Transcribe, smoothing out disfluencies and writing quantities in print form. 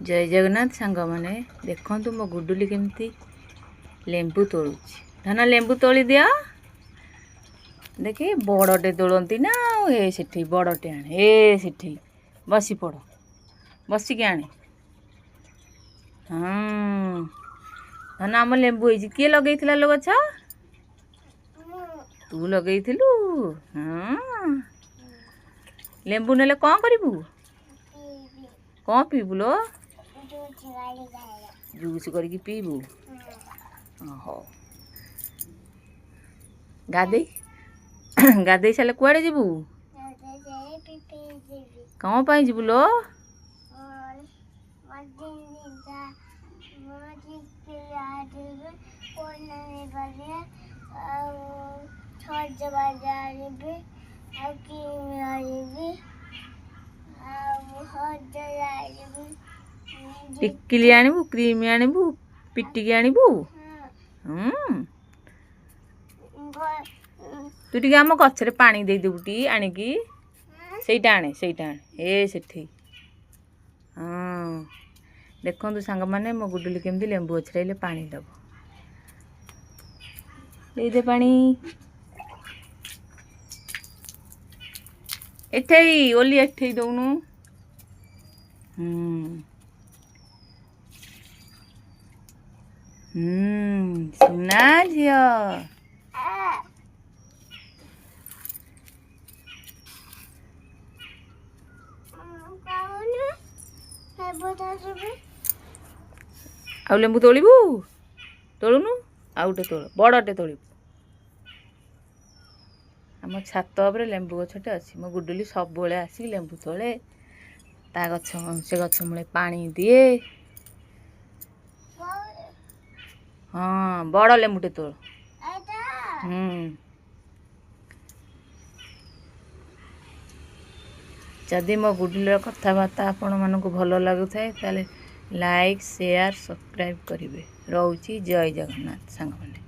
जय जगन्नाथ सांग मैंने देखु मो गुडुली केमती लेंबू तोलुची धन लेंबू तोली दिया देखी बड़टे तोलती ना ए सेठी बड़टे आने ए सेठी बसी पड़ बसिक आने हाँ धन आम लेंबू हो किए लगे लो गछ तू लगे हाँ लेंबू नेले कौन करू कौन पीबू लो जूस करके पीबू हो गाधे गाधे सारे कुआड़े जीवु कौन पाई जीवु लो टिकिली आनबू क्रीम आनबू पिटिकी आनबू तू टे आम गचर पानी देदेबू टी आणिकी सेटा आने ए सेठी हाँ देखु सांग मैंने मो गुडुली केमती लेंबू गचर पानी दब दे पानी एठे ओली एठे दौनु सुना झिया आउ लेंबू तोड़बू तोलुनु आउटे तोड़ बड़टे तोड़बू आम छात उपर लेंबू गछटे अच्छी मो गुडुली सब बेले आसिक लेंबू तोले ता गछ से गछ मूले पानी दिए हाँ बड़ लेंबूटे तोड़ जदि मो गुडुलीर कथबार्ता आपण मानक भल लगुए ताले लाइक शेयर सब्सक्राइब करेंगे रोची जय जगन्नाथ सांग मैंने।